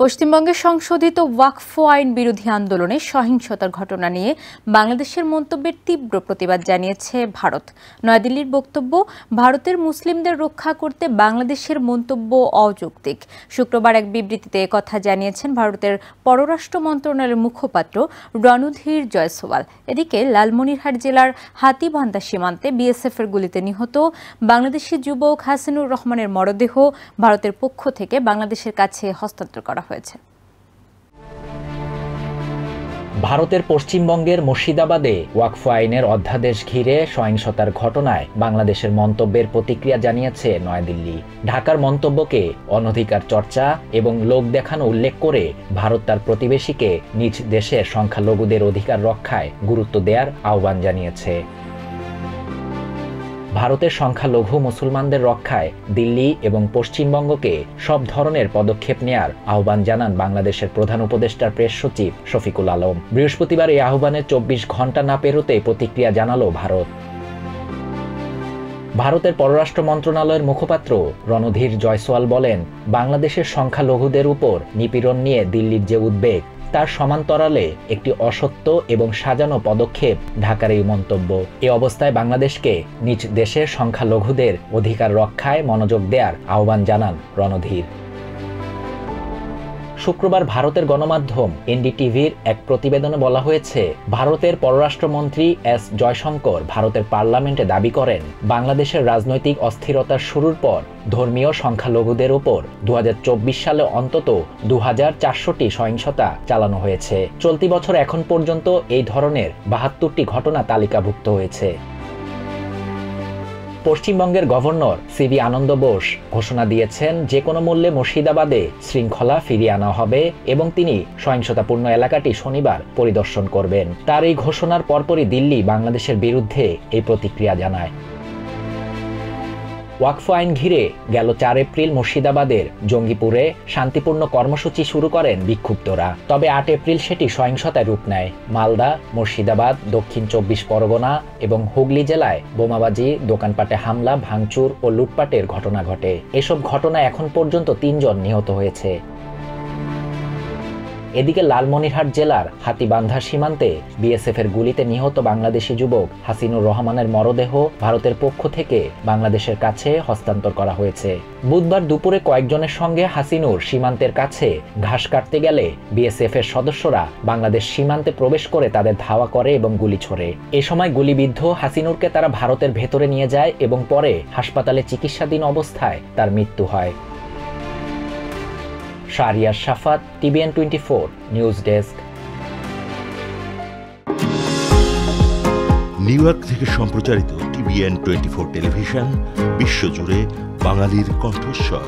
পশ্চিমবঙ্গে সংশোধিত ওয়াকফ আইন বিরোধী আন্দোলনে সহিংসতার ঘটনা নিয়ে বাংলাদেশের মন্তব্যের তীব্র প্রতিবাদ জানিয়েছে ভারত। নয়াদিল্লির বক্তব্য, ভারতের মুসলিমদের রক্ষা করতে বাংলাদেশের মন্তব্য অযৌক্তিক। শুক্রবার এক বিবৃতিতে একথা জানিয়েছেন ভারতের পররাষ্ট্র মন্ত্রণালয়ের মুখপাত্র রণধীর জয়সওয়াল। এদিকে লালমনিরহাট জেলার হাতীবান্ধা সীমান্তে বিএসএফের গুলিতে নিহত বাংলাদেশি যুবক হাসিনুর রহমানের মরদেহ ভারতের পক্ষ থেকে বাংলাদেশের কাছে হস্তান্তর করা হয়েছে। ভারতের পশ্চিমবঙ্গের মুর্শিদাবাদে ওয়াকফ আইনের অধ্যাদেশ ঘিরে সহিংসতার ঘটনায় বাংলাদেশের মন্তব্যের প্রতিক্রিয়া জানিয়েছে নয়াদিল্লি। ঢাকার মন্তব্যকে অনধিকার চর্চা এবং লোক দেখানো উল্লেখ করে ভারত তার প্রতিবেশীকে নিজ দেশের সংখ্যালঘুদের অধিকার রক্ষায় গুরুত্ব দেওয়ার আহ্বান জানিয়েছে। ভারতের সংখ্যালঘু মুসলমানদের রক্ষায় দিল্লি এবং পশ্চিমবঙ্গকে সব ধরনের পদক্ষেপ নেয়ার আহ্বান জানান বাংলাদেশের প্রধান উপদেষ্টার প্রেস সচিব শফিকুল আলম। বৃহস্পতিবার এই আহ্বানের 24 ঘন্টা না পেরোতে প্রতিক্রিয়া জানালো ভারত। ভারতের পররাষ্ট্র মন্ত্রণালয়ের মুখপাত্র রণধীর জয়সওয়াল বলেন, বাংলাদেশের সংখ্যালঘুদের উপর নিপীড়ন নিয়ে দিল্লির যে উদ্বেগ, তার সমান্তরালে একটি অসত্য এবং সাজানো পদক্ষেপ ঢাকার এই মন্তব্য। এ অবস্থায় বাংলাদেশকে নিজ দেশের সংখ্যালঘুদের অধিকার রক্ষায় মনোযোগ দেওয়ার আহ্বান জানান রণধীর। শুক্রবার ভারতের গণমাধ্যম এনডিটিভির এক প্রতিবেদনে বলা হয়েছে, ভারতের পররাষ্ট্রমন্ত্রী এস জয়শঙ্কর ভারতের পার্লামেন্টে দাবি করেন, বাংলাদেশের রাজনৈতিক অস্থিরতার শুরুর পর ধর্মীয় সংখ্যালঘুদের উপর 2024 সালে অন্তত 2400টি সহিংসতা চালানো হয়েছে। চলতি বছর এখন পর্যন্ত এই ধরনের 72টি ঘটনা তালিকাভুক্ত হয়েছে। পশ্চিমবঙ্গের গভর্নর সিবি আনন্দ বোস ঘোষণা দিয়েছেন, যে কোনো মূল্যে মুর্শিদাবাদে শৃঙ্খলা ফিরিয়ে আনা হবে এবং তিনি সহিংসতাপূর্ণ এলাকাটি শনিবার পরিদর্শন করবেন। তার এই ঘোষণার পরপরই দিল্লি বাংলাদেশের বিরুদ্ধে এই প্রতিক্রিয়া জানায়। ওয়াকফ আইন ঘিরে গেল 4 এপ্রিল মুর্শিদাবাদের জঙ্গিপুরে শান্তিপূর্ণ কর্মসূচি শুরু করেন বিক্ষুব্ধরা। তবে 8 এপ্রিল সেটি সহিংসতায় রূপ নেয়। মালদা, মুর্শিদাবাদ, দক্ষিণ 24 পরগনা এবং হুগলি জেলায় বোমাবাজি, দোকানপাটে হামলা, ভাঙচুর ও লুটপাটের ঘটনা ঘটে। এসব ঘটনায় এখন পর্যন্ত 3 জন নিহত হয়েছে। এদিকে লালমনিরহাট জেলার হাতীবান্ধা সীমান্তে বিএসএফের গুলিতে নিহত বাংলাদেশি যুবক হাসিনুর রহমানের মরদেহ ভারতের পক্ষ থেকে বাংলাদেশের কাছে হস্তান্তর করা হয়েছে। বুধবার দুপুরে কয়েকজনের সঙ্গে হাসিনুর সীমান্তের কাছে ঘাস কাটতে গেলে বিএসএফের সদস্যরা বাংলাদেশ সীমান্তে প্রবেশ করে তাদের ধাওয়া করে এবং গুলি ছোড়ে। এ সময় গুলিবিদ্ধ হাসিনুরকে তারা ভারতের ভেতরে নিয়ে যায় এবং পরে হাসপাতালে চিকিৎসাধীন অবস্থায় তার মৃত্যু হয়। শাহরিয়ার শাফাত, TVN 24 news desk. New York থেকে সম্প্রচারিত TVN 24 টেলিভিশন বিশ্বজুড়ে বাঙালির কণ্ঠস্বর।